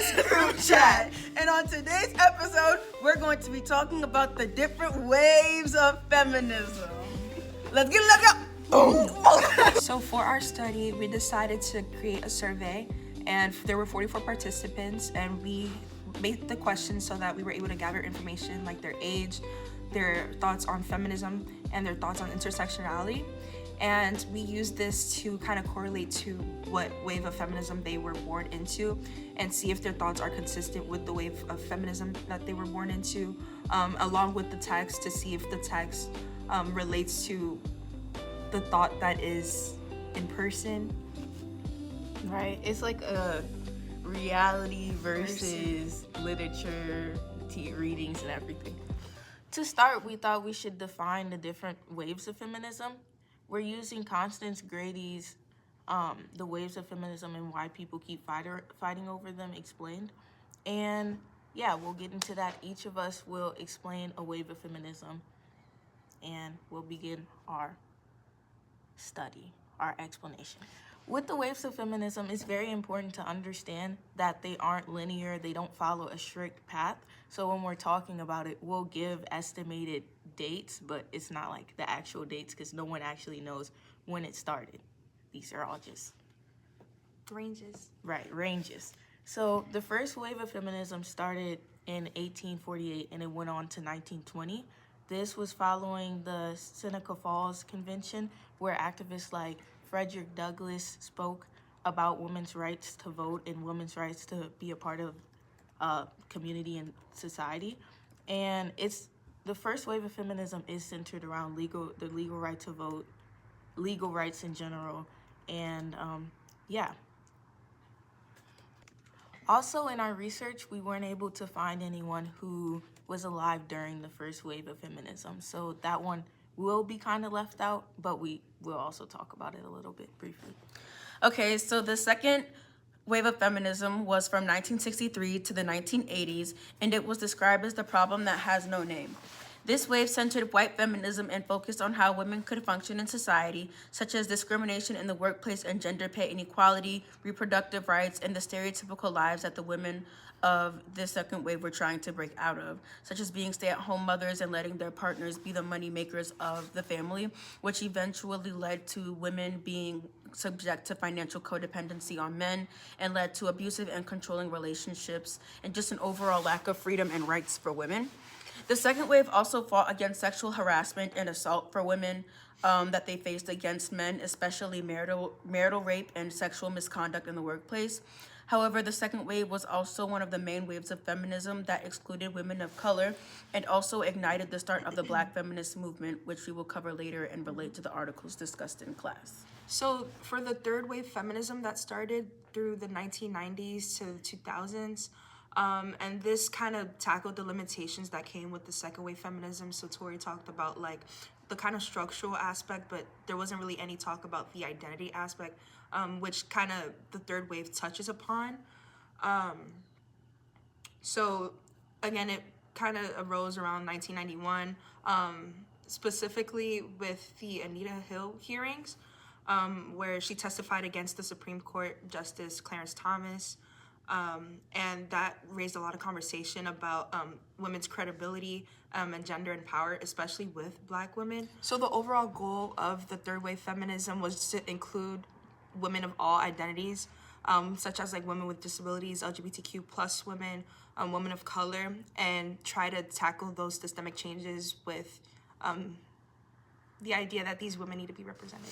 Feminist Group Chat. And on today's episode, we're going to be talking about the different waves of feminism. Let's get it up. So for our study, we decided to create a survey, and there were 44 participants, and we made the questions so that we were able to gather information like their age, their thoughts on feminism, and their thoughts on intersectionality. And we used this to kind of correlate to what wave of feminism they were born into and see if their thoughts are consistent with the wave of feminism that they were born into, along with the text to see if the text relates to the thought that is in person. Right, it's like a reality versus literature, readings and everything. To start, we thought we should define the different waves of feminism. We're using Constance Grady's The Waves of Feminism and Why People Keep Fighting Over Them explained. And yeah, we'll get into that. Each of us will explain a wave of feminism, and we'll begin our study, our explanation. With the waves of feminism, it's very important to understand that they aren't linear, they don't follow a strict path. So when we're talking about it, we'll give estimated dates, but it's not like the actual dates because no one actually knows when it started. These are all just Ranges. Right, ranges. So the first wave of feminism started in 1848 and it went on to 1920. This was following the Seneca Falls Convention, where activists like Frederick Douglass spoke about women's rights to vote and women's rights to be a part of community and society. And the first wave of feminism is centered around the legal right to vote, legal rights in general, and yeah. Also, in our research, we weren't able to find anyone who was alive during the first wave of feminism. So that one will be kind of left out, but we will also talk about it a little bit briefly. Okay, so the second wave of feminism was from 1963 to the 1980s, and it was described as the problem that has no name. This wave centered white feminism and focused on how women could function in society, such as discrimination in the workplace and gender pay inequality, reproductive rights, and the stereotypical lives that the women of the second wave were trying to break out of, such as being stay-at-home mothers and letting their partners be the money makers of the family, which eventually led to women being subject to financial codependency on men and led to abusive and controlling relationships and just an overall lack of freedom and rights for women. The second wave also fought against sexual harassment and assault for women that they faced against men, especially marital rape and sexual misconduct in the workplace. However, the second wave was also one of the main waves of feminism that excluded women of color and also ignited the start of the Black feminist movement, which we will cover later and relate to the articles discussed in class. So for the third wave feminism that started through the 1990s to the 2000s, and this kind of tackled the limitations that came with the second wave feminism. So Tori talked about like the kind of structural aspect, but there wasn't really any talk about the identity aspect, which kind of the third wave touches upon. So again, it kind of arose around 1991, specifically with the Anita Hill hearings, where she testified against the Supreme Court Justice Clarence Thomas. And that raised a lot of conversation about women's credibility and gender and power, especially with Black women. So the overall goal of the third wave feminism was to include women of all identities, such as like women with disabilities, LGBTQ plus women, women of color, and try to tackle those systemic changes with the idea that these women need to be represented.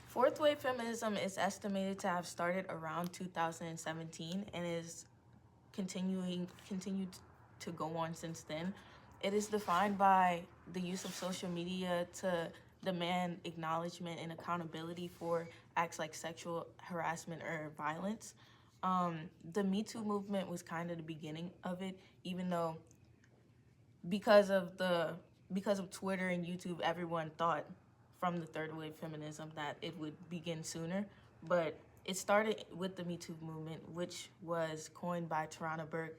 Fourth wave feminism is estimated to have started around 2017 and is continued to go on since then. It is defined by the use of social media to demand acknowledgement and accountability for acts like sexual harassment or violence. The Me Too movement was kind of the beginning of it, even though because of Twitter and YouTube, everyone thought from the third wave feminism that it would begin sooner, but it started with the Me Too movement, which was coined by Tarana Burke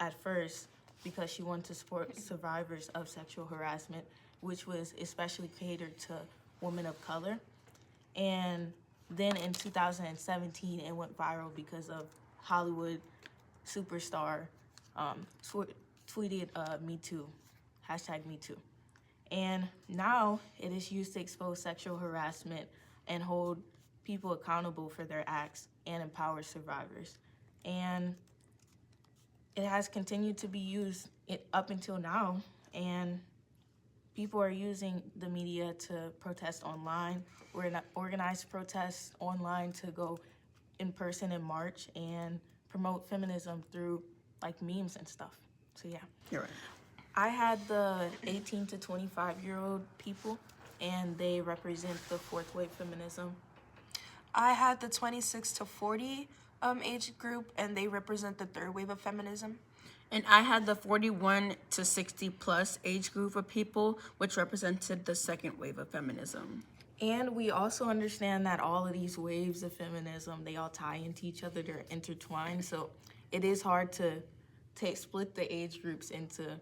at first because she wanted to support survivors of sexual harassment, which was especially catered to women of color. And then in 2017, it went viral because of Hollywood superstar tweeted Me Too, hashtag Me Too. And now it is used to expose sexual harassment and hold people accountable for their acts and empower survivors. And it has continued to be used up until now. And people are using the media to protest online, organize protests online, to go in person and march and promote feminism through like memes and stuff. So yeah. You're right. I had the 18 to 25-year-old people, and they represent the fourth wave feminism. I had the 26 to 40 age group, and they represent the third wave of feminism. And I had the 41 to 60 plus age group of people, which represented the second wave of feminism. And we also understand that all of these waves of feminism, they all tie into each other, they're intertwined. So it is hard to split the age groups into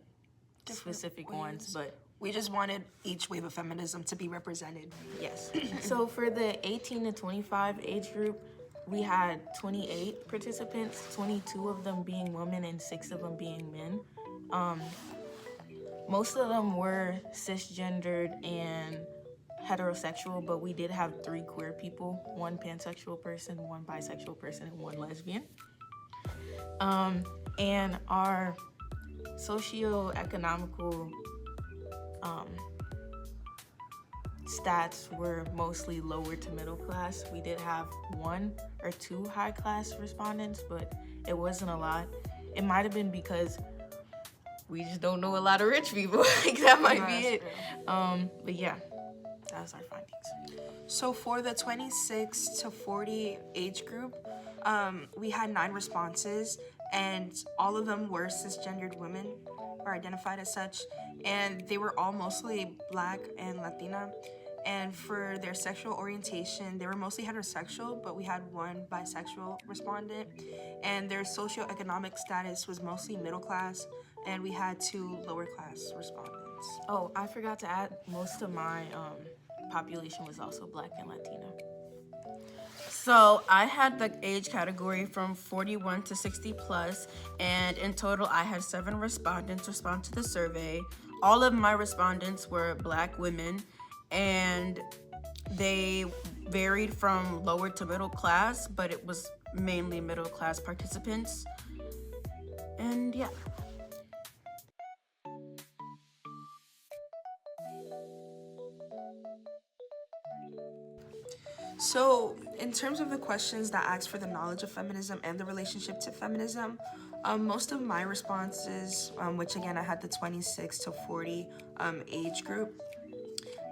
specific ones, but we just wanted each wave of feminism to be represented. yes. So for the 18 to 25 age group, we had 28 participants, 22 of them being women and 6 of them being men. Most of them were cisgendered and heterosexual, but we did have 3 queer people, 1 pansexual person, 1 bisexual person, and 1 lesbian. And our socioeconomical stats were mostly lower to middle class. We did have 1 or 2 high class respondents, but it wasn't a lot. It might have been because we just don't know a lot of rich people. Like that might be it. But yeah, that was our findings. So for the 26 to 40 age group, we had 9 responses, and all of them were cisgendered women or identified as such, and they were all mostly Black and Latina. And for their sexual orientation, they were mostly heterosexual, but we had 1 bisexual respondent, and their socioeconomic status was mostly middle class, and we had 2 lower class respondents. Oh, I forgot to add, most of my population was also Black and Latino. So I had the age category from 41 to 60 plus, and in total I had 7 respondents respond to the survey. All of my respondents were Black women, and they varied from lower to middle class, but it was mainly middle class participants. And yeah. So, in terms of the questions that ask for the knowledge of feminism and the relationship to feminism, most of my responses, which again I had the 26 to 40 age group,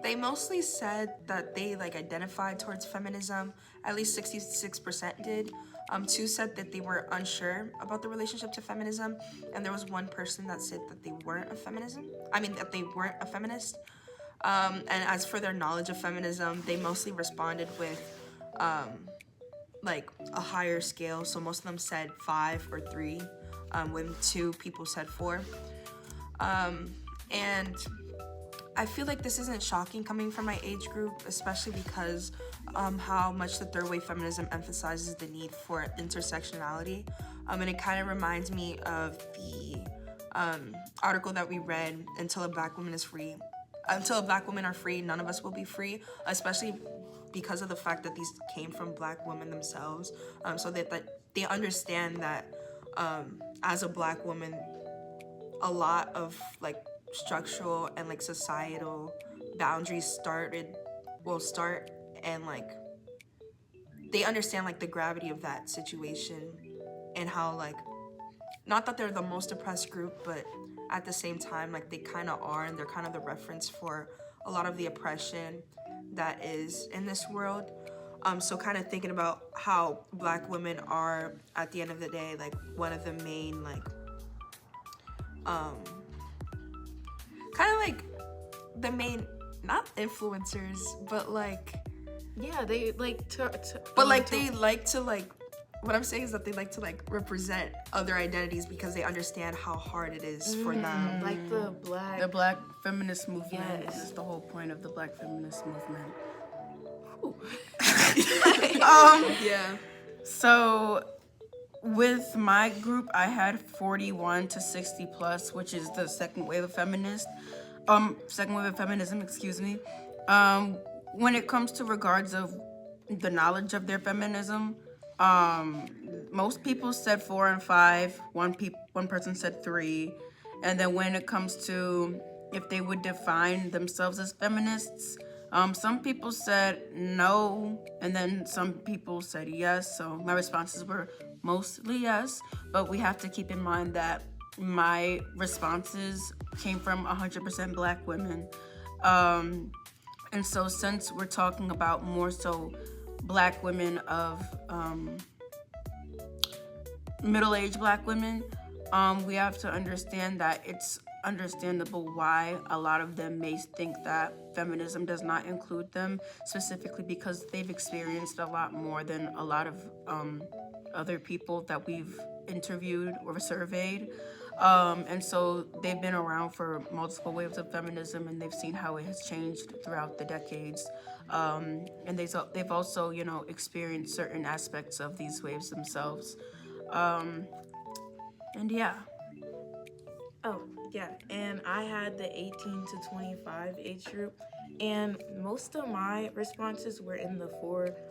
they mostly said that they identified towards feminism. At least 66% did. 2 said that they were unsure about the relationship to feminism, and there was 1 person that said that they weren't a feminist. And as for their knowledge of feminism, they mostly responded with a higher scale. So most of them said 5 or 3, when 2 people said 4. And I feel like this isn't shocking coming from my age group, especially because how much the third wave feminism emphasizes the need for intersectionality. And it kind of reminds me of the article that we read, Until a Black Woman are free, none of us will be free, especially because of the fact that these came from Black women themselves, so that they understand that as a Black woman, a lot of structural and societal boundaries start, and they understand the gravity of that situation, and how not that they're the most oppressed group, but at the same time they kind of are, and they're kind of the reference for a lot of the oppression that is in this world. So kind of thinking about how Black women are, at the end of the day, one of the main kind of the main, not influencers, but Yeah, they what I'm saying is that they like to represent other identities because they understand how hard it is for them. Like the Black feminist movement. Yes. This is the whole point of the Black feminist movement. Yeah. So With my group, I had 41 to 60 plus, which is the second wave of feminism, excuse me. When it comes to regards of the knowledge of their feminism, most people said 4 and 5. One person said 3, and then when it comes to if they would define themselves as feminists, some people said no, and then some people said yes. So my responses were mostly yes, but we have to keep in mind that my responses came from 100% Black women. And so since we're talking about more so Black women of middle-aged Black women, we have to understand that it's understandable why a lot of them may think that feminism does not include them, specifically because they've experienced a lot more than a lot of other people that we've interviewed or surveyed. And so they've been around for multiple waves of feminism, and they've seen how it has changed throughout the decades. And they've also, experienced certain aspects of these waves themselves. And yeah. Oh, yeah. And I had the 18 to 25 age group. And most of my responses were in the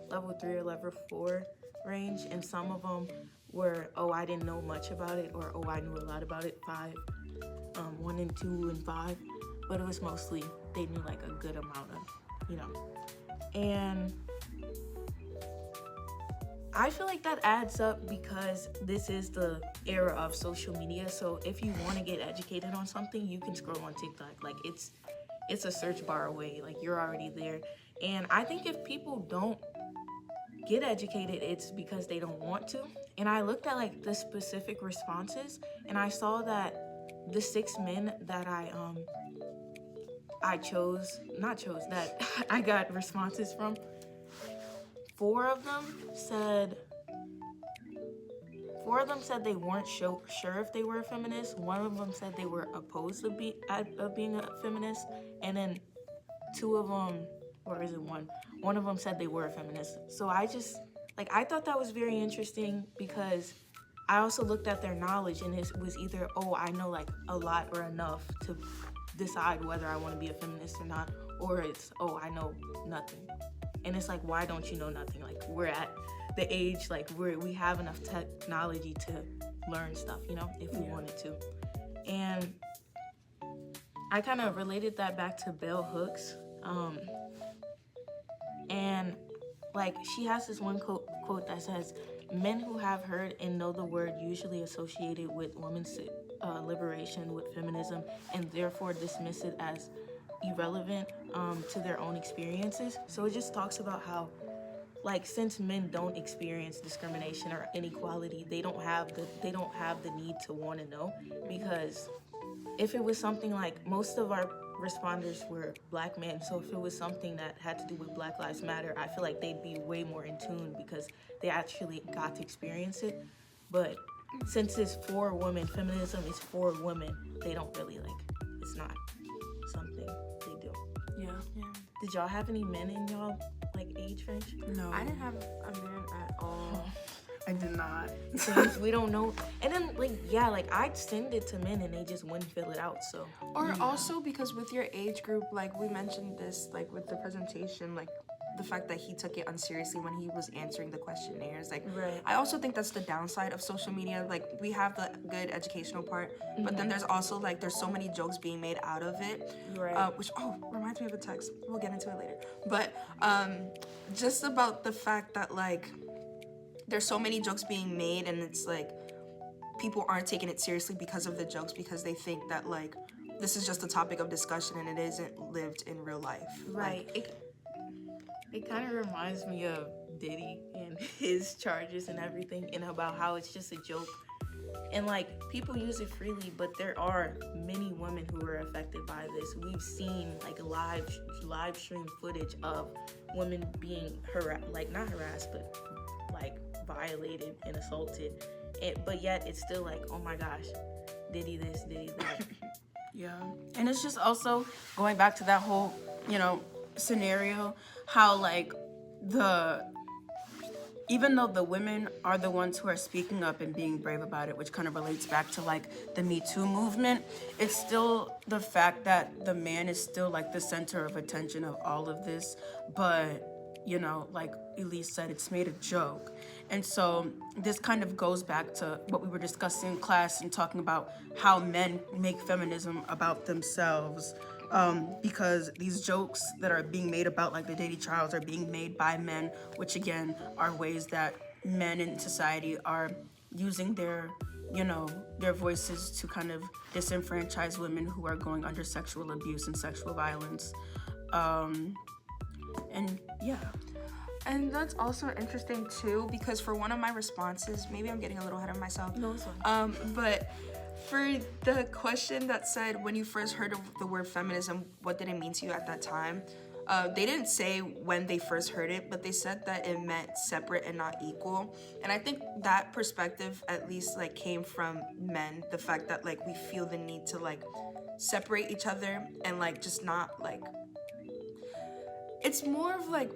level 3 or level 4 range. And some of them were, oh, I didn't know much about it, or oh, I knew a lot about it, 5, 1 and 2 and 5. But it was mostly they knew like a good amount of, And I feel like that adds up because this is the era of social media. So if you want to get educated on something, you can scroll on TikTok. Like it's a search bar away. Like you're already there. And I think if people don't get educated, it's because they don't want to. And I looked at like the specific responses, and I saw that the 6 men that that I got responses from, 4 of them said they weren't sure if they were a feminist. 1 of them said they were opposed to being a feminist, and then 2 of them, or is it 1? 1 of them said they were a feminist. So I thought that was very interesting because I also looked at their knowledge, and it was either, oh, I know like a lot or enough to decide whether I want to be a feminist or not, or it's, oh, I know nothing. And it's like, why don't you know nothing? Like, we're at the age, like, we have enough technology to learn stuff, if we wanted to. And I kind of related that back to Bell Hooks. And, like, she has this one quote that says, men who have heard and know the word usually associated with women's liberation with feminism, and therefore dismiss it as irrelevant to their own experiences. So it just talks about how, like, since men don't experience discrimination or inequality, they don't have the need to want to know, because if it was something like, most of our responders were Black men, so if it was something that had to do with Black Lives Matter, I feel like they'd be way more in tune because they actually got to experience it. But since it's for women, feminism is for women, they don't really it's not something they do. Yeah. Did y'all have any men in y'all age range? No. I didn't have a man at all. I did not. Since we don't know. And then I'd send it to men and they just wouldn't fill it out. So Or also because with your age group, like we mentioned this, like with the presentation, like the fact that he took it unseriously when he was answering the questionnaires. Like, right. I also think that's the downside of social media. Like, we have the good educational part, but then there's also there's so many jokes being made out of it, right. Which reminds me of a text. We'll get into it later. But just about the fact that there's so many jokes being made, and it's people aren't taking it seriously because of the jokes, because they think that this is just a topic of discussion and it isn't lived in real life. Right. It kind of reminds me of Diddy and his charges and everything, and about how it's just a joke. And people use it freely, but there are many women who are affected by this. We've seen live stream footage of women being not harassed, but violated and assaulted. But yet it's still oh my gosh, Diddy this, Diddy that. Yeah. And it's just also going back to that whole, scenario, how even though the women are the ones who are speaking up and being brave about it, which kind of relates back to like the Me Too movement, it's still the fact that the man is still like the center of attention of all of this. But, you know, like Elise said, it's made a joke. And so this kind of goes back to what we were discussing in class and talking about how men make feminism about themselves. Because these jokes that are being made about like the daily trials are being made by men, which again are ways that men in society are using their, you know, their voices to kind of disenfranchise women who are going under sexual abuse and sexual violence. And yeah. And that's also interesting too, because for one of my responses, maybe I'm getting a little ahead of myself. No, it's fine. But for the question that said, when you first heard of the word feminism, what did it mean to you at that time? They didn't say when they first heard it, but they said that it meant separate and not equal. And I think that perspective at least like came from men, the fact that like we feel the need to like separate each other and like just not like, it's more of like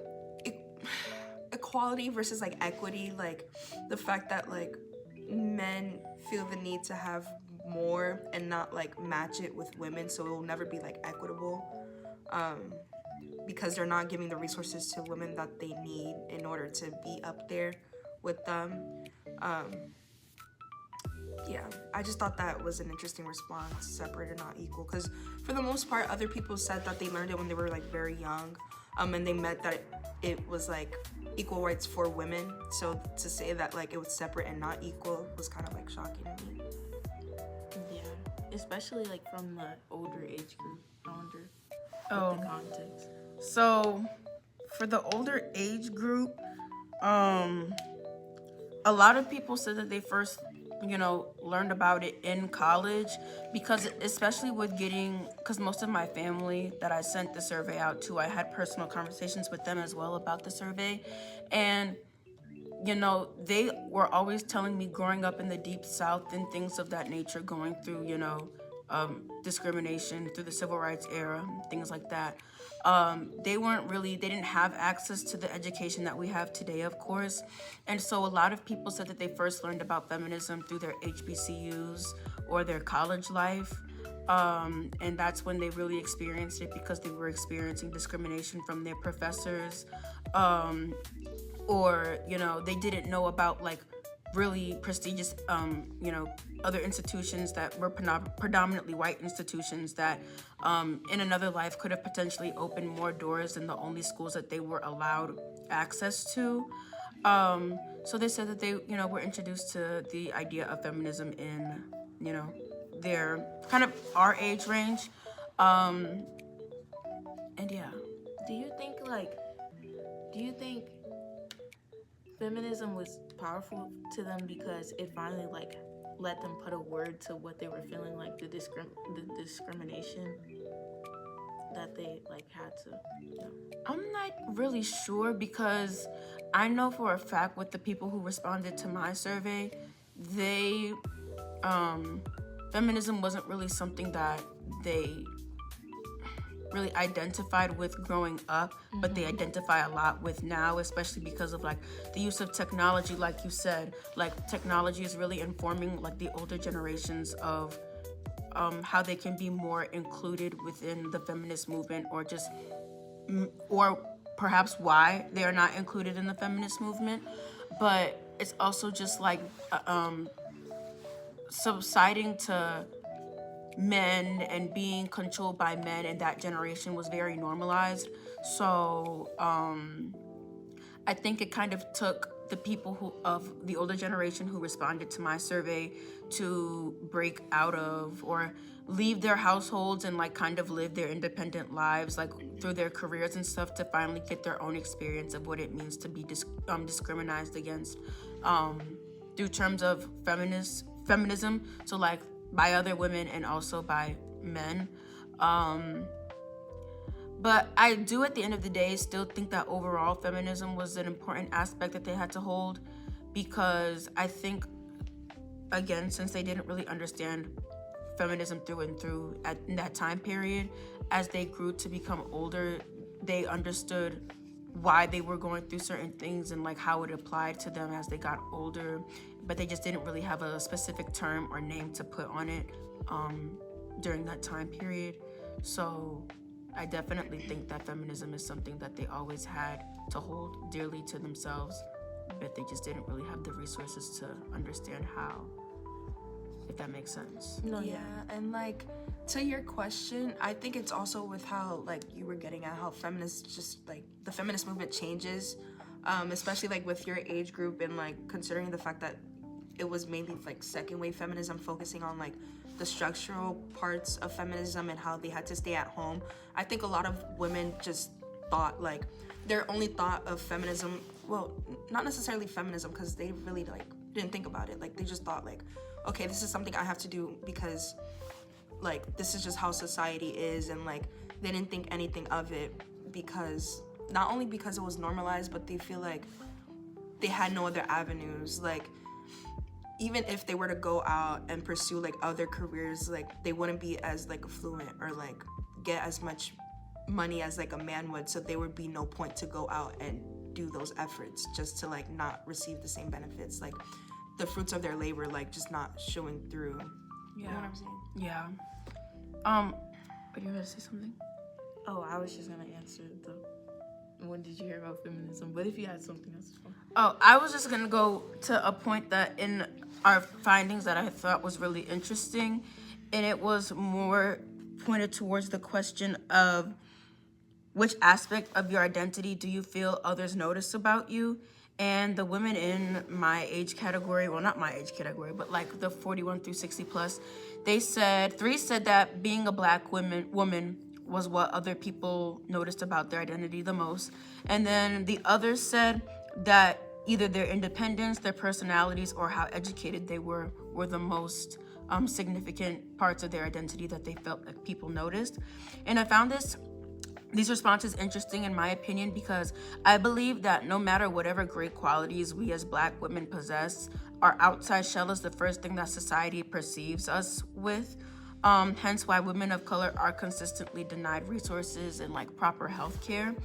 equality versus like equity, like the fact that like men feel the need to have more and not like match it with women, so it will never be like equitable, because they're not giving the resources to women that they need in order to be up there with them. Yeah, I just thought that was an interesting response, separate or not equal, because for the most part other people said that they learned it when they were like very young, and they meant that it was like equal rights for women. So to say that like it was separate and not equal was kind of like shocking to me. Yeah, especially like from the older age group. I wonder Oh. the context. So for the older age group, a lot of people said that they first, you know, learned about it in college, because especially with getting, because most of my family that I sent the survey out to, I had personal conversations with them as well about the survey. And, you know, they were always telling me growing up in the Deep South and things of that nature, going through, you know, discrimination through the civil rights era, things like that. They didn't have access to the education that we have today, of course. And so a lot of people said that they first learned about feminism through their HBCUs or their college life. And that's when they really experienced it, because they were experiencing discrimination from their professors. Or, you know, they didn't know about like really prestigious, you know, other institutions that were predominantly white institutions that in another life could have potentially opened more doors than the only schools that they were allowed access to. So they said that they, you know, were introduced to the idea of feminism in, you know, their kind of our age range. And yeah. Do you think feminism was powerful to them because it finally like let them put a word to what they were feeling, like the discrimination that they like had to, you know? I'm not really sure, because I know for a fact with the people who responded to my survey, they, feminism wasn't really something that they really identified with growing up, but they identify a lot with now, especially because of like the use of technology. Like you said, like technology is really informing like the older generations of how they can be more included within the feminist movement, or just or perhaps why they are not included in the feminist movement. But it's also just like subsiding to men and being controlled by men in that generation was very normalized. So I think it kind of took the people who of the older generation who responded to my survey to break out of or leave their households and like kind of live their independent lives, like through their careers and stuff, to finally get their own experience of what it means to be discriminated against through terms of feminism. So like by other women and also by men. But I do, at the end of the day, still think that overall feminism was an important aspect that they had to hold, because I think, again, since they didn't really understand feminism through and through in that time period, as they grew to become older, they understood why they were going through certain things and like how it applied to them as they got older, but they just didn't really have a specific term or name to put on it during that time period. So I definitely think that feminism is something that they always had to hold dearly to themselves, but they just didn't really have the resources to understand how, if that makes sense. No, Yeah, and like to your question, I think it's also with how like you were getting at how feminists just like the feminist movement changes, especially like with your age group and like considering the fact that it was mainly like second wave feminism focusing on like the structural parts of feminism and how they had to stay at home. I think a lot of women just thought like their only thought of feminism, well, not necessarily feminism because they really like didn't think about it. Like they just thought like, okay, this is something I have to do because like this is just how society is, and like they didn't think anything of it because not only because it was normalized, but they feel like they had no other avenues. Like even if they were to go out and pursue like other careers, like they wouldn't be as like affluent or like get as much money as like a man would, so there would be no point to go out and do those efforts just to like not receive the same benefits, like the fruits of their labor like just not showing through. You know what I'm saying? Yeah. Are you gonna say something? Oh, I was just gonna answer the. When did you hear about feminism? But if you had something else, Oh, I was just gonna go to a point that in our findings that I thought was really interesting, and it was more pointed towards the question of which aspect of your identity do you feel others notice about you? And the women in my age category, well, not my age category, but like the 41 through 60 plus, three said that being a black woman was what other people noticed about their identity the most. And then the others said that either their independence, their personalities, or how educated they were the most significant parts of their identity that they felt like people noticed. And I found these responses interesting in my opinion because I believe that no matter whatever great qualities we as black women possess, our outside shell is the first thing that society perceives us with. Hence why women of color are consistently denied resources and like proper health care.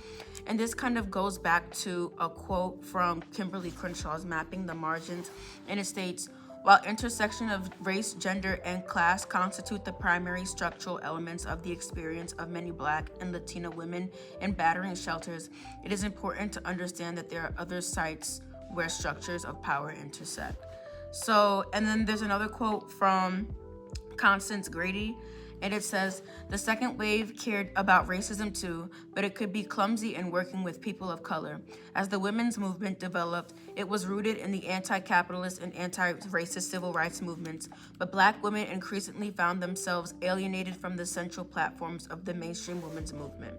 And this kind of goes back to a quote from Kimberly Crenshaw's Mapping the Margins, and it states, while intersection of race, gender, and class constitute the primary structural elements of the experience of many Black and Latino women in battering shelters, it is important to understand that there are other sites where structures of power intersect. So, and then there's another quote from Constance Grady, and it says, the second wave cared about racism too, but it could be clumsy in working with people of color. As the women's movement developed, it was rooted in the anti-capitalist and anti-racist civil rights movements, but Black women increasingly found themselves alienated from the central platforms of the mainstream women's movement.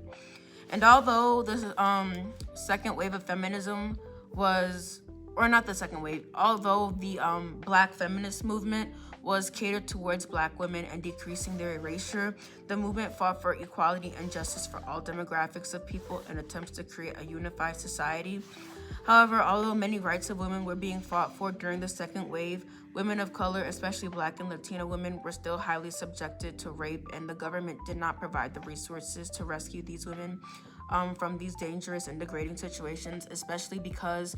And although the second wave of feminism was, or not the second wave, although the Black feminist movement was catered towards Black women and decreasing their erasure, the movement fought for equality and justice for all demographics of people in attempts to create a unified society. However, although many rights of women were being fought for during the second wave, women of color, especially Black and Latino women, were still highly subjected to rape, and the government did not provide the resources to rescue these women from these dangerous and degrading situations, especially because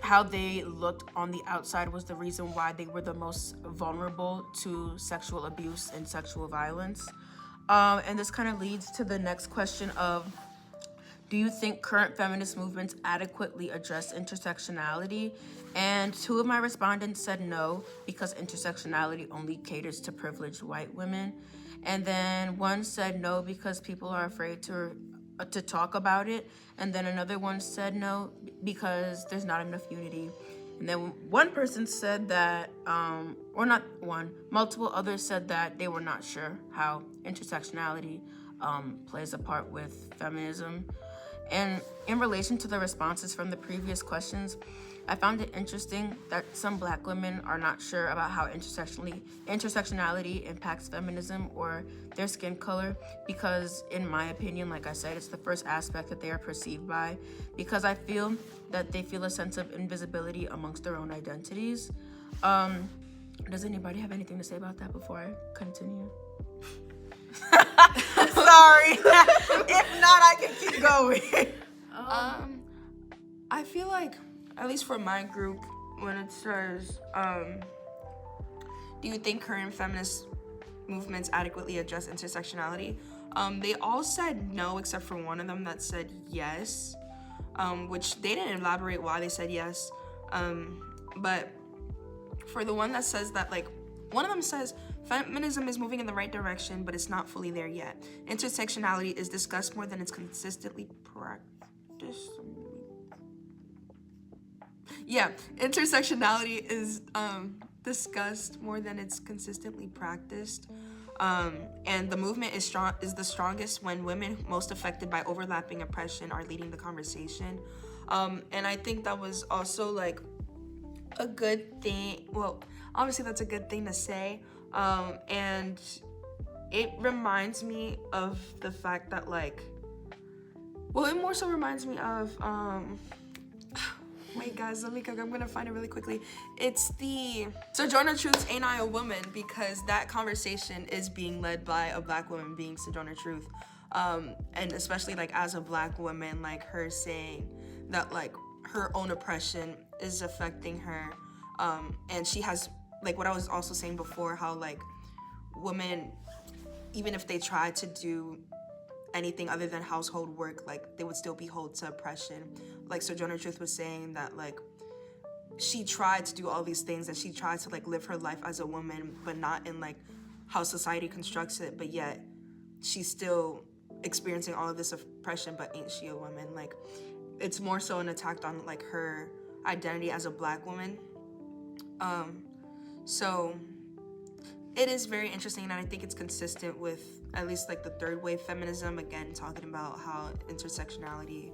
how they looked on the outside was the reason why they were the most vulnerable to sexual abuse and sexual violence. And this kind of leads to the next question of, do you think current feminist movements adequately address intersectionality? And 2 of my respondents said no, because intersectionality only caters to privileged white women. And then 1 said no because people are afraid to talk about it, and then another one said no because there's not enough unity. And then 1 person said that, or not 1, multiple others said that they were not sure how intersectionality plays a part with feminism. And in relation to the responses from the previous questions, I found it interesting that some Black women are not sure about how intersectionality impacts feminism or their skin color, because in my opinion, like I said, it's the first aspect that they are perceived by, because I feel that they feel a sense of invisibility amongst their own identities. Does anybody have anything to say about that before I continue? Sorry. If not, I can keep going. I feel like, at least for my group, when it says, do you think current feminist movements adequately address intersectionality? They all said no, except for one of them that said yes, which they didn't elaborate why they said yes. But for the one that says that, like, one of them says, feminism is moving in the right direction, but it's not fully there yet. Intersectionality is discussed more than it's consistently practiced. Yeah, intersectionality is discussed more than it's consistently practiced. And the movement is the strongest when women most affected by overlapping oppression are leading the conversation. And I think that was also like a good thing. Well, obviously that's a good thing to say. And it reminds me of the fact that, like, well, it more so reminds me of, wait guys, I'm gonna find it really quickly. It's the Sojourner Truth's Ain't I a Woman, because that conversation is being led by a Black woman being Sojourner Truth. And especially, like, as a Black woman, like, her saying that, like, her own oppression is affecting her. And she has, like, what I was also saying before, how, like, women, even if they try to do anything other than household work, like, they would still be held to oppression. Like, Sojourner Truth was saying that, like, she tried to do all these things, and she tried to, like, live her life as a woman, but not in, like, how society constructs it, but yet she's still experiencing all of this oppression, but ain't she a woman? Like, it's more so an attack on, like, her identity as a Black woman. So it is very interesting, and I think it's consistent with at least, like, the third wave feminism, again, talking about how intersectionality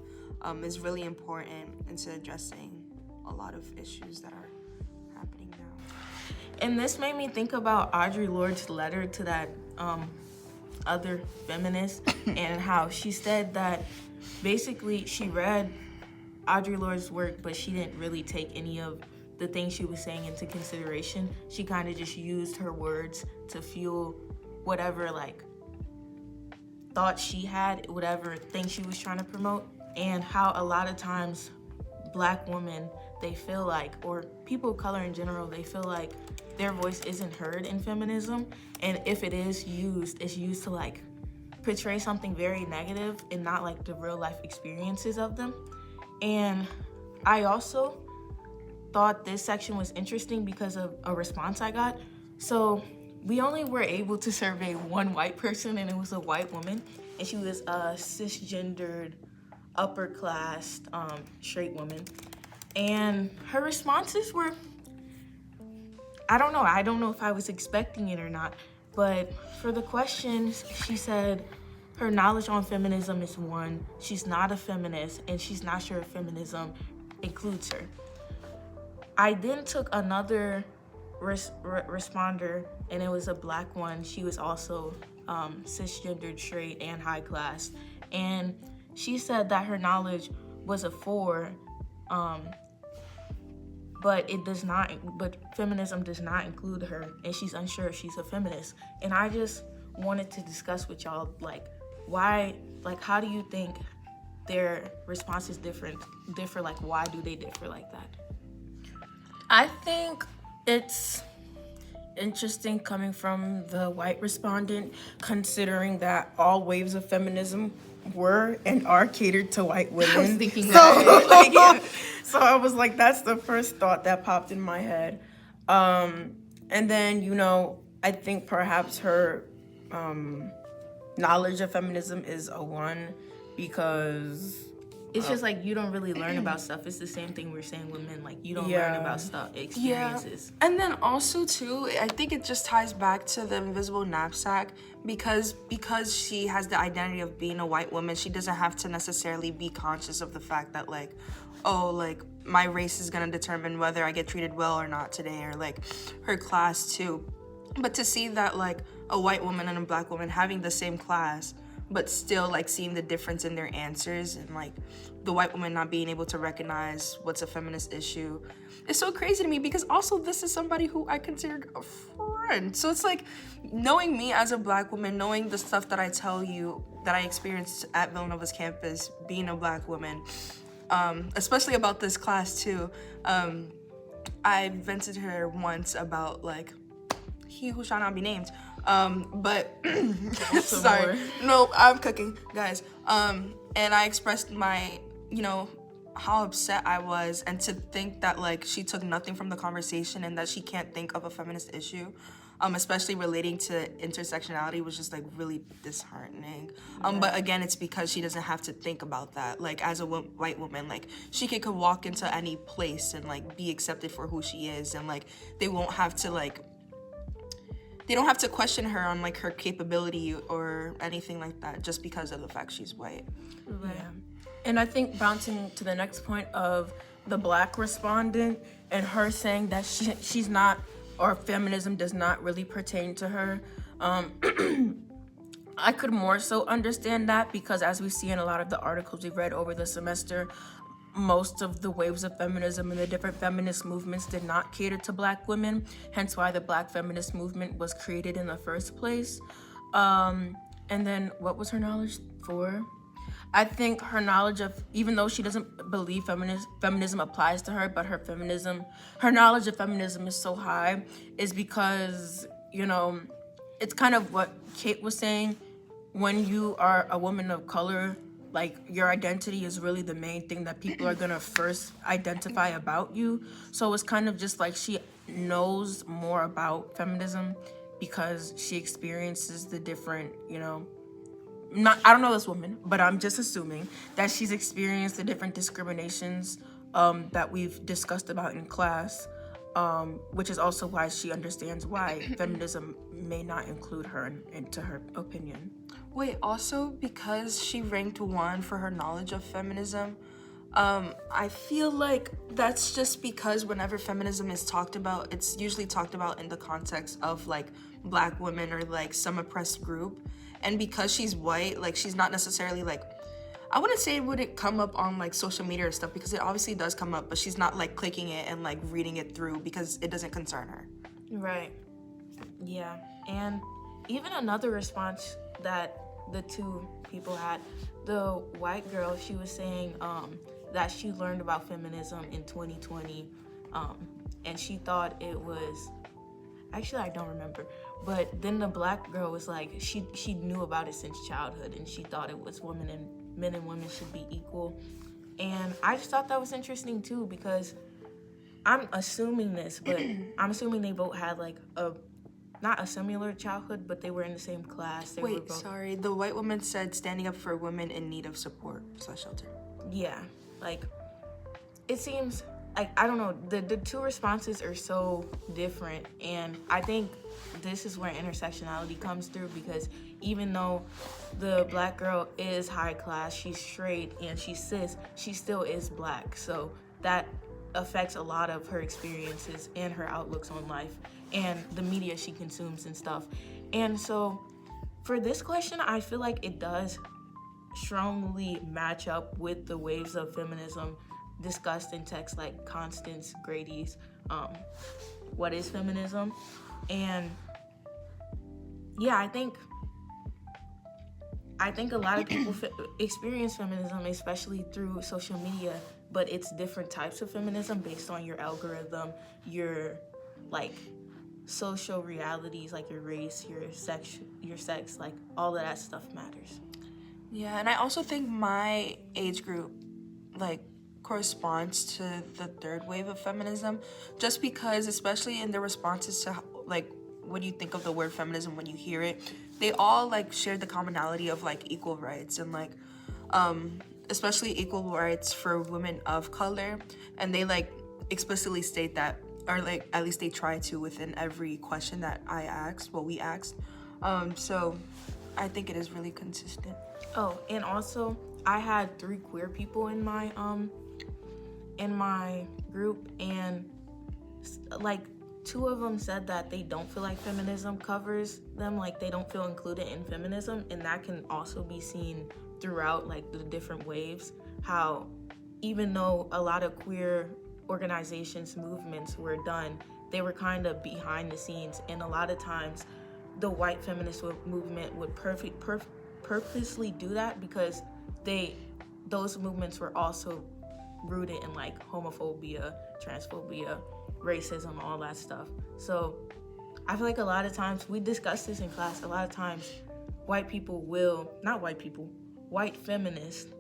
is really important into addressing a lot of issues that are happening now. And this made me think about Audre Lorde's letter to that other feminist, and how she said that basically she read Audre Lorde's work, but she didn't really take any of the things she was saying into consideration. She kind of just used her words to fuel whatever, like, thoughts she had, whatever thing she was trying to promote. And how a lot of times Black women, they feel like, or people of color in general, they feel like their voice isn't heard in feminism. And if it is used, it's used to, like, portray something very negative and not, like, the real life experiences of them. And I also thought this section was interesting because of a response I got. So we only were able to survey one white person, and it was a white woman, and she was a cisgendered, upper class, straight woman. And her responses were, I don't know if I was expecting it or not, but for the questions, she said her knowledge on feminism is 1, she's not a feminist, and she's not sure if feminism includes her. I then took another responder, and it was a Black one. She was also cisgendered, straight, and high class. And she said that her knowledge was a 4, but feminism does not include her, and she's unsure if she's a feminist. And I just wanted to discuss with y'all, like, why, like, how do you think their responses differ? Like, why do they differ like that? I think it's interesting coming from the white respondent, considering that all waves of feminism were and are catered to white women. I was thinking that. So I was like, that's the first thought that popped in my head. And then, you know, I think perhaps her knowledge of feminism is a 1 because it's just like you don't really learn about stuff. It's the same thing we're saying with men. Like, you don't learn about stuff, experiences. Yeah. And then also, too, I think it just ties back to the invisible knapsack, because she has the identity of being a white woman, she doesn't have to necessarily be conscious of the fact that, like, oh, like, my race is gonna determine whether I get treated well or not today, or, like, her class, too. But to see that, like, a white woman and a Black woman having the same class, but still like seeing the difference in their answers, and like the white woman not being able to recognize what's a feminist issue. It's so crazy to me, because also this is somebody who I considered a friend. So it's like, knowing me as a Black woman, knowing the stuff that I tell you that I experienced at Villanova's campus, being a Black woman, especially about this class too. I vented to her once about like, he who shall not be named. But sorry, no, I'm cooking, guys. And I expressed my, how upset I was, and to think that like she took nothing from the conversation and that she can't think of a feminist issue, especially relating to intersectionality, was just like really disheartening. But again, it's because she doesn't have to think about that. Like as a white woman, like she could walk into any place and like be accepted for who she is, and like they don't have to question her on like her capability or anything like that just because of the fact she's white. Right. Yeah. And I think bouncing to the next point of the Black respondent and her saying that she's not, or feminism does not really pertain to her, I could more so understand that, because as we see in a lot of the articles we've read over the semester, most of the waves of feminism and the different feminist movements did not cater to Black women, hence why the Black feminist movement was created in the first place. And then what was her knowledge for? I think her knowledge of, even though she doesn't believe feminism applies to her, but her knowledge of feminism is so high, is because, it's kind of what Kate was saying. When you are a woman of color, like your identity is really the main thing that people are gonna first identify about you. So it's kind of just like she knows more about feminism because she experiences the different, I don't know this woman, but I'm just assuming that she's experienced the different discriminations that we've discussed about in class, which is also why she understands why feminism may not include her into her opinion. Wait, also because she ranked 1 for her knowledge of feminism, I feel like that's just because whenever feminism is talked about, it's usually talked about in the context of like Black women or like some oppressed group. And because she's white, like she's not necessarily like, I wouldn't say it wouldn't come up on like social media or stuff, because it obviously does come up, but she's not like clicking it and like reading it through because it doesn't concern her. Right. Yeah. And even another response that the two people had, the white girl, she was saying that she learned about feminism in 2020, and she thought it was, actually I don't remember, but then the Black girl was like, she knew about it since childhood, and she thought it was men and women should be equal. And I just thought that was interesting too, because I'm assuming this, but I'm assuming they both had like not a similar childhood, but they were in the same class. Wait, sorry. The white woman said standing up for women in need of support / shelter. Yeah, like it seems like, I don't know, the two responses are so different, and I think this is where intersectionality comes through, because even though the Black girl is high class, she's straight, and she's cis, she still is Black. So that affects a lot of her experiences and her outlooks on life and the media she consumes and stuff. And so for this question, I feel like it does strongly match up with the waves of feminism discussed in texts like Constance Grady's What is Feminism? And yeah, I think a lot of people experience feminism, especially through social media, but it's different types of feminism based on your algorithm, your like social realities, like your race, your sex, like all of that stuff matters. Yeah, and I also think my age group like corresponds to the third wave of feminism, just because, especially in their responses to like what do you think of the word feminism when you hear it, they all like share the commonality of like equal rights, and like especially equal rights for women of color, and they like explicitly state that, or like at least they try to, within every question that we asked. So I think it is really consistent. Oh, and also I had 3 queer people in my group, and like two of them said that they don't feel like feminism covers them, like they don't feel included in feminism, and that can also be seen throughout like the different waves, how even though a lot of queer organizations, movements were done, they were kind of behind the scenes, and a lot of times the white feminist movement would purposely do that because those movements were also rooted in like homophobia, transphobia, racism, all that stuff. So I feel like a lot of times, we discuss this in class, a lot of times white feminists,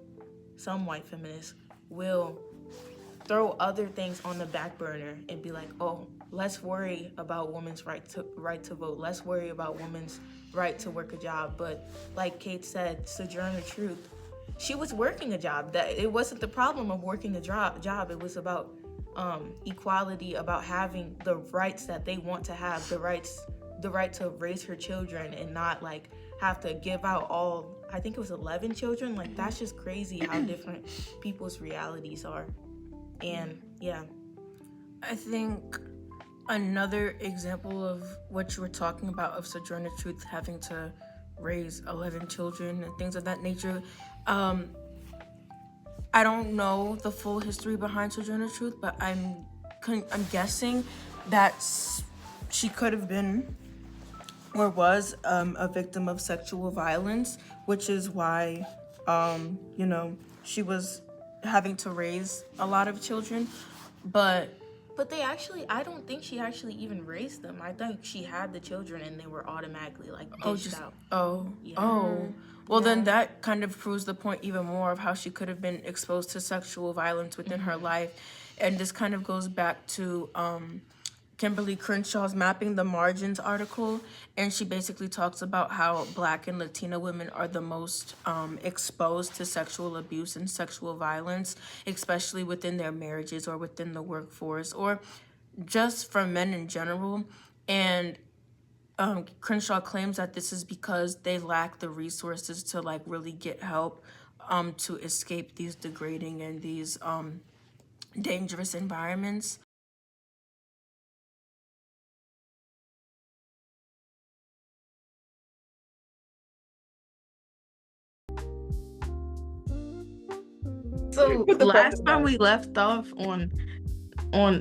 some white feminists will throw other things on the back burner and be like, oh, let's worry about women's right to vote. Let's worry about women's right to work a job. But like Kate said, Sojourner Truth, she was working a job. That it wasn't the problem of working a job. It was about equality, about having the rights that they want to have, the right to raise her children and not like have to give out all, I think it was 11 children. Like, that's just crazy how different people's realities are. And yeah. I think another example of what you were talking about, of Sojourner Truth having to raise 11 children and things of that nature, I don't know the full history behind Sojourner Truth, but I'm guessing that she could have been or was a victim of sexual violence, which is why, she was having to raise a lot of children. But I don't think she actually even raised them. I think she had the children and they were automatically like dished out. Well, then that kind of proves the point even more of how she could have been exposed to sexual violence within her life. And this kind of goes back to Kimberly Crenshaw's Mapping the Margins article, and she basically talks about how Black and Latina women are the most exposed to sexual abuse and sexual violence, especially within their marriages or within the workforce, or just from men in general. And Crenshaw claims that this is because they lack the resources to like really get help to escape these degrading and these dangerous environments. So last time we left off on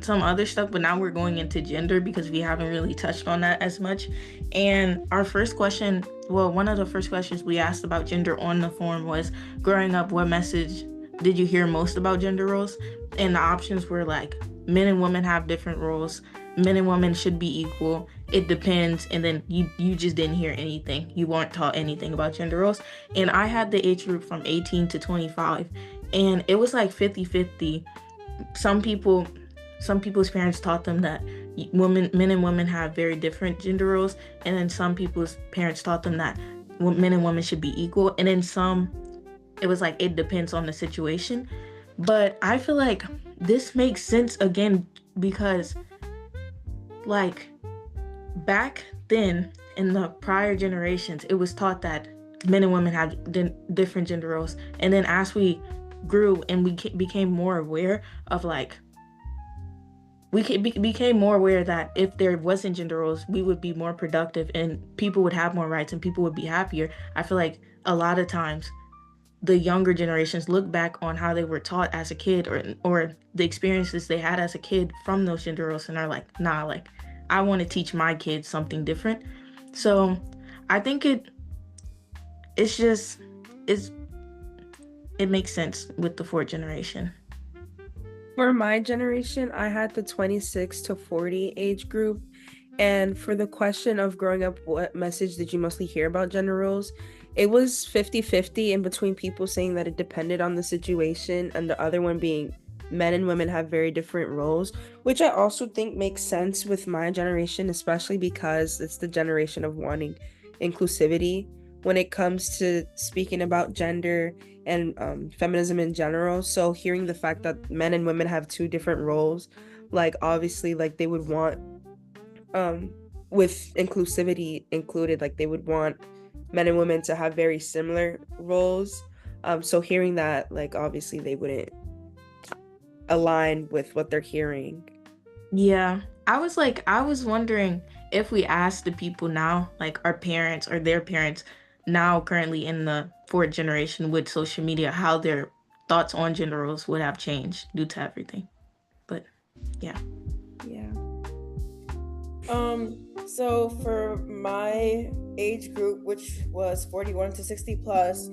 some other stuff, but now we're going into gender because we haven't really touched on that as much. And our first question, one of the first questions we asked about gender on the forum was, growing up, what message did you hear most about gender roles? And the options were like, men and women have different roles, men and women should be equal, it depends, and then you just didn't hear anything. You weren't taught anything about gender roles. And I had the age group from 18 to 25, and it was like 50-50. Some people's parents taught them that men and women have very different gender roles, and then some people's parents taught them that men and women should be equal, and then some, it was like, it depends on the situation. But I feel like this makes sense again because like back then in the prior generations, it was taught that men and women have different gender roles, and then as we grew and we became more aware of like, became more aware that if there wasn't gender roles, we would be more productive and people would have more rights and people would be happier. I feel like a lot of times the younger generations look back on how they were taught as a kid or the experiences they had as a kid from those gender roles and are like, nah, like I want to teach my kids something different. So I think it makes sense with the fourth generation. For my generation, I had the 26 to 40 age group. And for the question of growing up, what message did you mostly hear about gender roles? It was 50-50 in between people saying that it depended on the situation and the other one being men and women have very different roles, which I also think makes sense with my generation, especially because it's the generation of wanting inclusivity when it comes to speaking about gender and feminism in general. So hearing the fact that men and women have two different roles, like obviously like they would want with inclusivity included, like they would want men and women to have very similar roles. So hearing that, like obviously they wouldn't align with what they're hearing. Yeah, I was wondering if we asked the people now, like our parents or their parents now currently in the fourth generation with social media, how their thoughts on gender roles would have changed due to everything. But yeah. Yeah. So for my age group, which was 41 to 60 plus,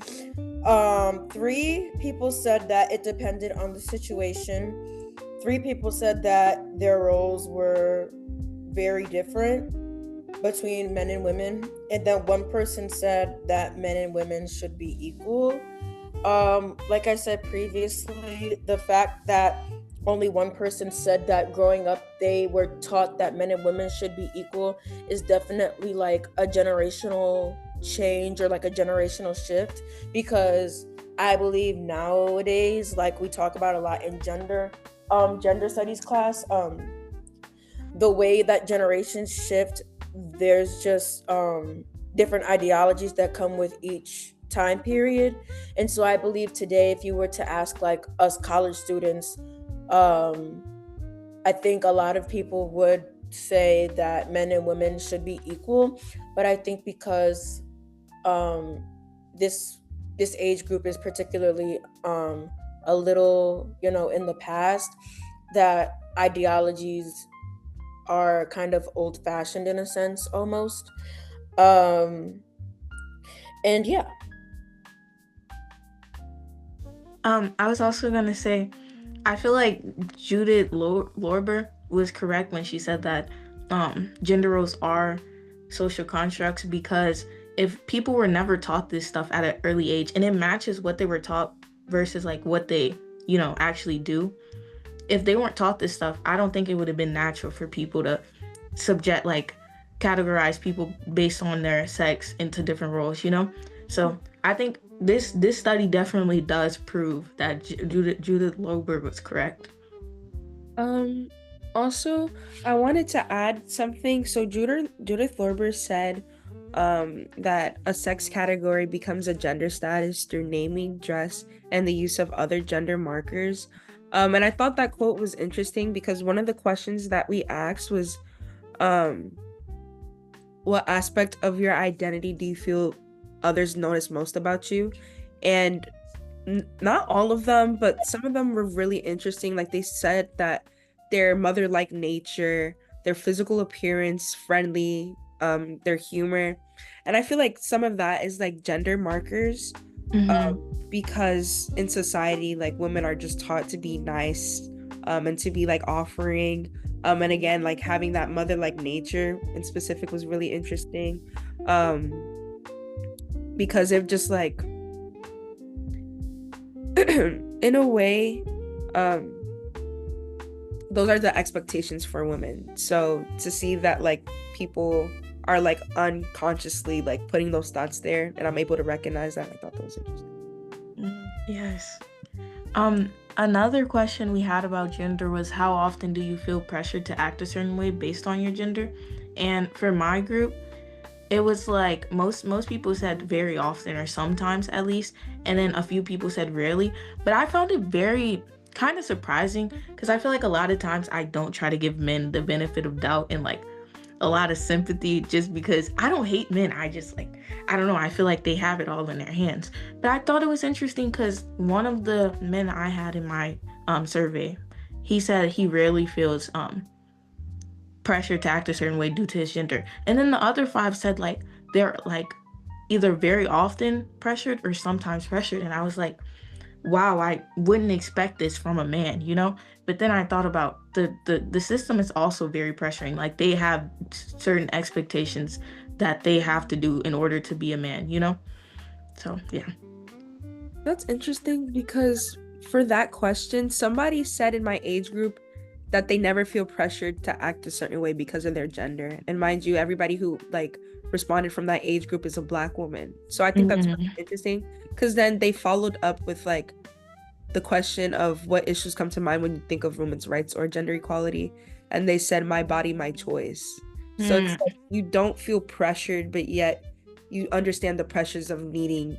three people said that it depended on the situation. Three people said that their roles were very different between men and women, and then one person said that men and women should be equal. Like I said previously, the fact that only one person said that growing up they were taught that men and women should be equal is definitely like a generational change or like a generational shift, because I believe nowadays, like we talk about a lot in gender studies class, the way that generations shift, there's just different ideologies that come with each time period. And so I believe today, if you were to ask like us college students, I think a lot of people would say that men and women should be equal. But I think because this this age group is particularly a little, in the past, that ideologies are kind of old fashioned in a sense almost. Um and yeah. I was also gonna say, I feel like Judith Lorber was correct when she said that gender roles are social constructs, because if people were never taught this stuff at an early age and it matches what they were taught versus like what they, actually do, if they weren't taught this stuff, I don't think it would have been natural for people to categorize people based on their sex into different roles. So I think this study definitely does prove that Judith Loberg was correct. Also, I wanted to add something. So Judith Lorber said that a sex category becomes a gender status through naming, dress, and the use of other gender markers. And I thought that quote was interesting because one of the questions that we asked was, what aspect of your identity do you feel others notice most about you? And not all of them, but some of them were really interesting. Like they said that their mother-like nature, their physical appearance, friendly, their humor. And I feel like some of that is like gender markers, because in society, like women are just taught to be nice, and to be like offering. And again, like having that mother-like nature in specific was really interesting, because it just like in a way, those are the expectations for women. So to see that like people are like unconsciously like putting those thoughts there, and I'm able to recognize that, I thought that was interesting. Yes. Another question we had about gender was, how often do you feel pressured to act a certain way based on your gender? And for my group, it was like most people said very often or sometimes at least, and then a few people said rarely. But I found it very kind of surprising, because I feel like a lot of times I don't try to give men the benefit of doubt and like a lot of sympathy, just because I don't hate men. I just like, I don't know, I feel like they have it all in their hands. But I thought it was interesting because one of the men I had in my survey, he said he rarely feels pressure to act a certain way due to his gender. And then the other 5 said like they're like either very often pressured or sometimes pressured. And I was like, wow, I wouldn't expect this from a man. But then I thought about the system is also very pressuring. Like they have certain expectations that they have to do in order to be a man. So yeah. That's interesting, because for that question, somebody said in my age group that they never feel pressured to act a certain way because of their gender. And mind you, everybody who like responded from that age group is a Black woman. So I think that's really interesting, because then they followed up with like the question of what issues come to mind when you think of women's rights or gender equality. And they said, my body, my choice. So it's like you don't feel pressured, but yet you understand the pressures of needing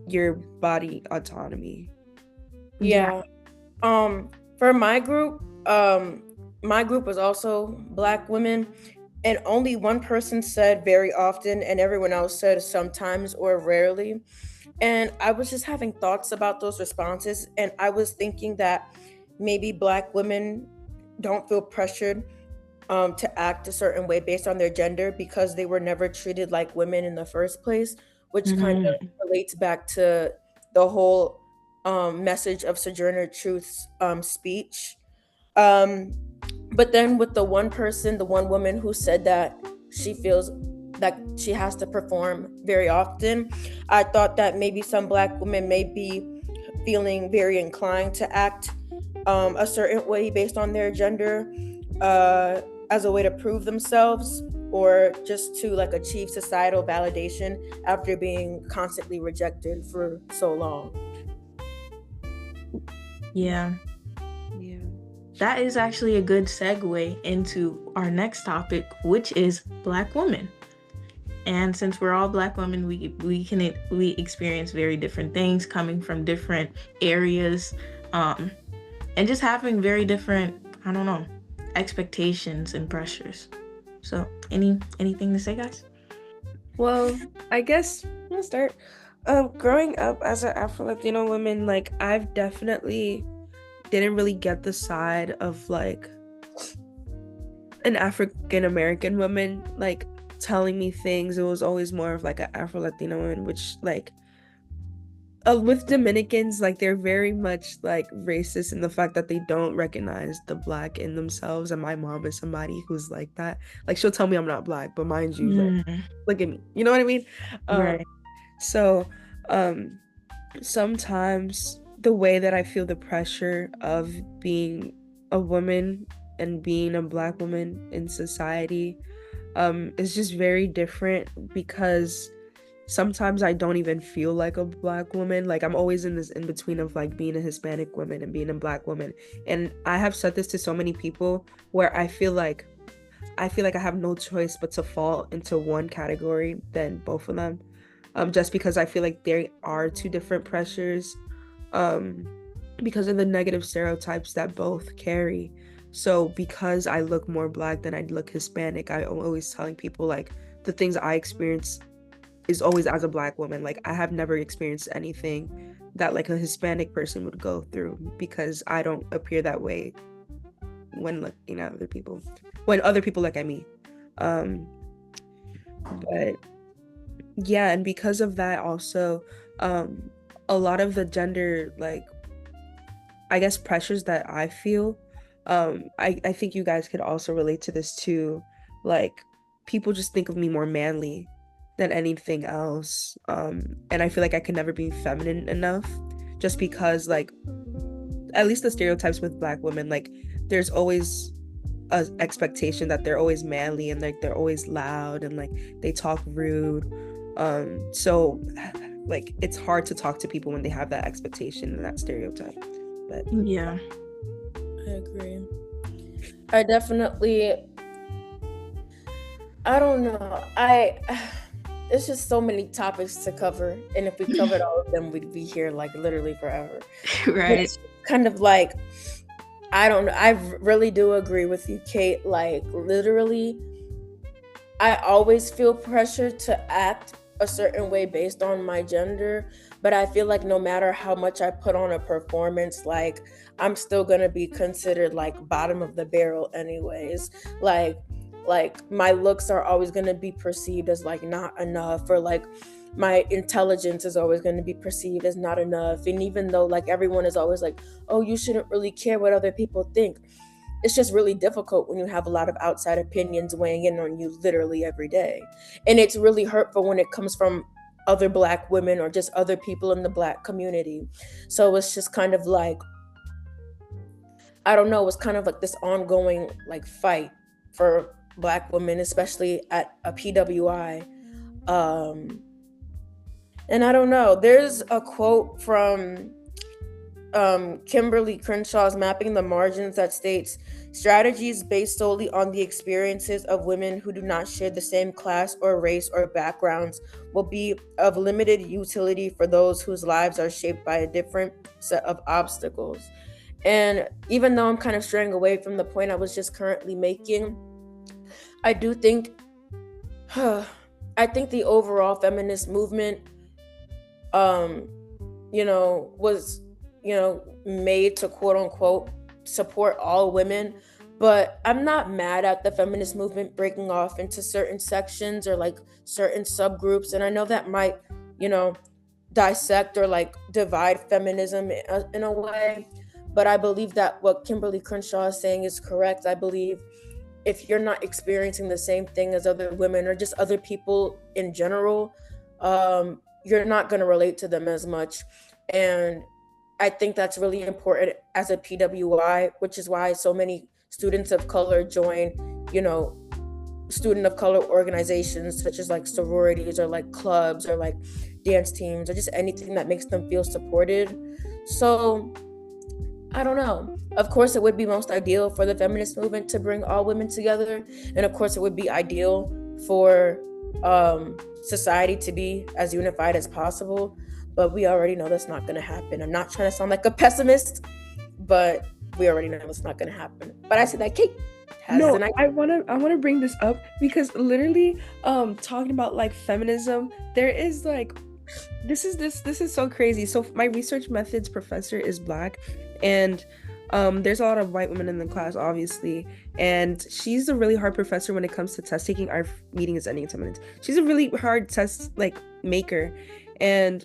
your body autonomy. Yeah. For my group, my group was also Black women, and only one person said very often, and everyone else said sometimes or rarely. And I was just having thoughts about those responses, and I was thinking that maybe Black women don't feel pressured to act a certain way based on their gender because they were never treated like women in the first place, which kind Mm, of relates back to the whole message of Sojourner Truth's speech. Um, but then with the one person, the one woman who said that she feels that she has to perform very often, I thought that maybe some Black women may be feeling very inclined to act a certain way based on their gender, uh, as a way to prove themselves or just to like achieve societal validation after being constantly rejected for so long. yeah. Yeah. That is actually a good segue into our next topic, which is Black women. And since we're all Black women, we experience very different things coming from different areas, um, and just having very different, I don't know, expectations and pressures. So, anything to say, guys? Well, I guess I'll start. Growing up as an Afro Latino woman, like I've definitely didn't really get the side of like an African American woman like telling me things. It was always more of like an Afro Latino woman, which like with Dominicans, like they're very much like racist in the fact that they don't recognize the Black in themselves. And my mom is somebody who's like that. Like she'll tell me I'm not Black, but mind you, like Mm, look at me. You know what I mean? Um, right. so um sometimes the way that I feel the pressure of being a woman and being a Black woman in society is just very different because sometimes I don't even feel like a Black woman. Like I'm always in this in between of like being a Hispanic woman and being a Black woman. And I have said this to so many people where I feel like I have no choice but to fall into one category than both of them. Just because I feel like there are two different pressures, um, because of the negative stereotypes that both carry. So because I look more Black than I look Hispanic, I'm always telling people like the things I experience is always as a Black woman. Like I have never experienced anything that like a Hispanic person would go through because I don't appear that way when looking at other people, when other people look at me. Um, but yeah, and because of that also, um, a lot of the gender like I guess pressures that I feel, I think you guys could also relate to this too. Like people just think of me more manly than anything else. And I feel like I can never be feminine enough just because like at least the stereotypes with Black women, like there's always a expectation that they're always manly and like they're always loud and like they talk rude. So like it's hard to talk to people when they have that expectation and that stereotype. But Yeah. I agree. I definitely, I don't know. There's just so many topics to cover, and if we covered all of them, we'd be here like literally forever. But Right. it's kind of like, I don't know. I really do agree with you, Kate. Like literally, I always feel pressure to act a certain way based on my gender, but I feel like no matter how much I put on a performance, like I'm still gonna be considered like bottom of the barrel anyways. Like like my looks are always gonna be perceived as like not enough, or like my intelligence is always going to be perceived as not enough. And even though like everyone is always like, oh, you shouldn't really care what other people think, it's just really difficult when you have a lot of outside opinions weighing in on you literally every day. And it's really hurtful when it comes from other Black women or just other people in the Black community. So it's just kind of like, I don't know, it's kind of like this ongoing like fight for Black women, especially at a PWI. Um, and I don't know, there's a quote from Kimberly Crenshaw's Mapping the Margins that states strategies based solely on the experiences of women who do not share the same class or race or backgrounds will be of limited utility for those whose lives are shaped by a different set of obstacles. And even though I'm kind of straying away from the point I was just currently making, I do think, I think the overall feminist movement, was, made to quote unquote support all women. But I'm not mad at the feminist movement breaking off into certain sections or like certain subgroups. And I know that might, you know, dissect or like divide feminism in a way. But I believe that what Kimberly Crenshaw is saying is correct. I believe if you're not experiencing the same thing as other women or just other people in general, you're not going to relate to them as much. And I think that's really important as a PWI, which is why so many students of color join, student of color organizations such as like sororities or like clubs or like dance teams or just anything that makes them feel supported. So I don't know. Of course, it would be most ideal for the feminist movement to bring all women together. And of course, it would be ideal for society to be as unified as possible. But we already know that's not going to happen. I'm not trying to sound like a pessimist, but we already know it's not going to happen. But I said that Kate has No, an idea. I wanna bring this up because literally, talking about like feminism, there is like, this is so crazy. So my research methods professor is Black, and there's a lot of white women in the class, obviously, and she's a really hard professor when it comes to test taking. Our meeting is ending in 10 minutes. She's a really hard test like maker, and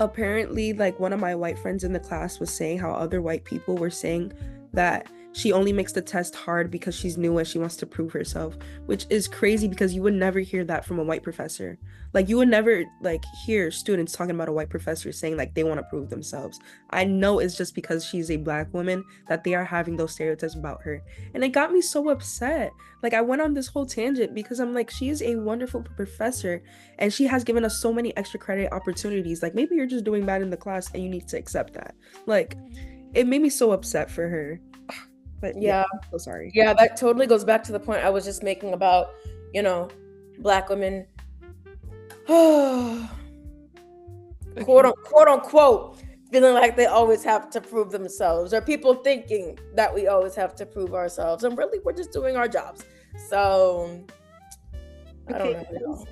apparently like one of my white friends in the class was saying how other white people were saying that she only makes the test hard because she's new and she wants to prove herself, which is crazy because you would never hear that from a white professor. Like you would never like hear students talking about a white professor saying like they want to prove themselves. I know it's just because she's a Black woman that they are having those stereotypes about her. And it got me so upset. Like I went on this whole tangent because I'm like, she is a wonderful professor and she has given us so many extra credit opportunities. Like maybe you're just doing bad in the class and you need to accept that. Like it made me so upset for her. But Yeah. I'm so sorry. Yeah, that totally goes back to the point I was just making about, Black women, quote unquote, feeling like they always have to prove themselves, or people thinking that we always have to prove ourselves, and really we're just doing our jobs. So I don't Okay, know.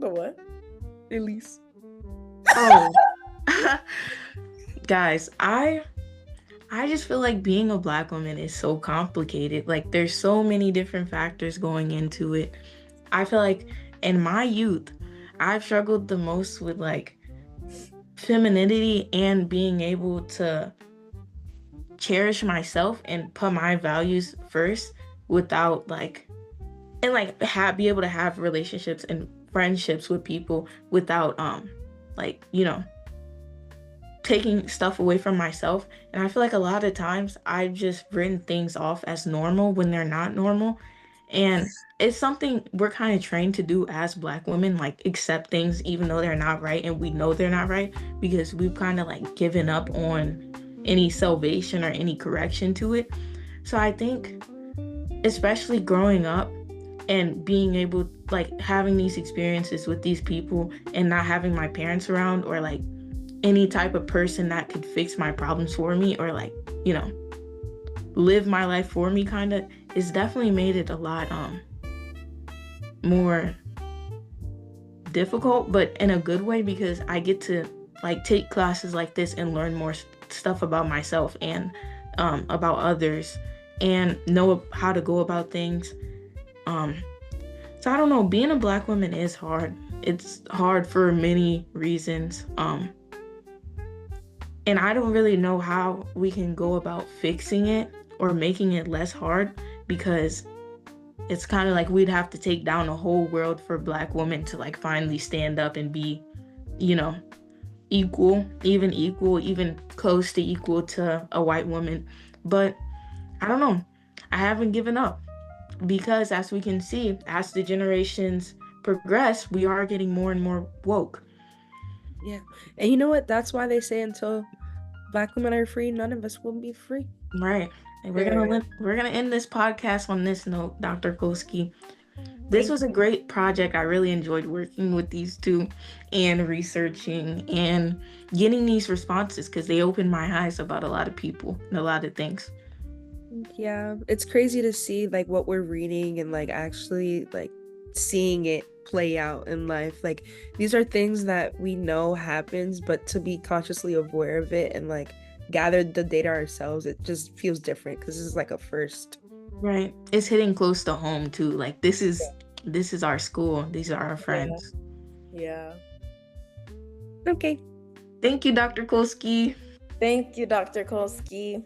The what? Elise. Oh, guys, I just feel like being a Black woman is so complicated. Like there's so many different factors going into it. I feel like in my youth, I've struggled the most with like femininity and being able to cherish myself and put my values first without like, and like be able to have relationships and friendships with people without like, taking stuff away from myself. And I feel like a lot of times I've just written things off as normal when they're not normal. And it's something we're kind of trained to do as Black women, like accept things even though they're not right, and we know they're not right because we've kind of like given up on any salvation or any correction to it. So I think especially growing up and being able, like having these experiences with these people and not having my parents around or like any type of person that could fix my problems for me or like, live my life for me kind of, is definitely made it a lot more difficult, but in a good way, because I get to like take classes like this and learn more stuff about myself and about others and know how to go about things. So I don't know, being a Black woman is hard. It's hard for many reasons. And I don't really know how we can go about fixing it or making it less hard, because it's kind of like we'd have to take down a whole world for Black women to like finally stand up and be, equal, even close to equal to a white woman. But I don't know. I haven't given up, because as we can see, as the generations progress, we are getting more and more woke. Yeah. And you know what? That's why they say until Black women are free, none of us will be free. Right. And we're gonna end this podcast on this note, Dr. Kolsky. This was a great project. I really enjoyed working with these two and researching and getting these responses because they opened my eyes about a lot of people and a lot of things. Yeah, it's crazy to see like what we're reading and like actually like seeing it play out in life. Like these are things that we know happens, but to be consciously aware of it and like gather the data ourselves, it just feels different because this is like a first. Right. It's hitting close to home too. Like this is our school. These are our friends. Yeah. Okay. Thank you, Dr. Kolsky. Thank you, Dr. Kolsky.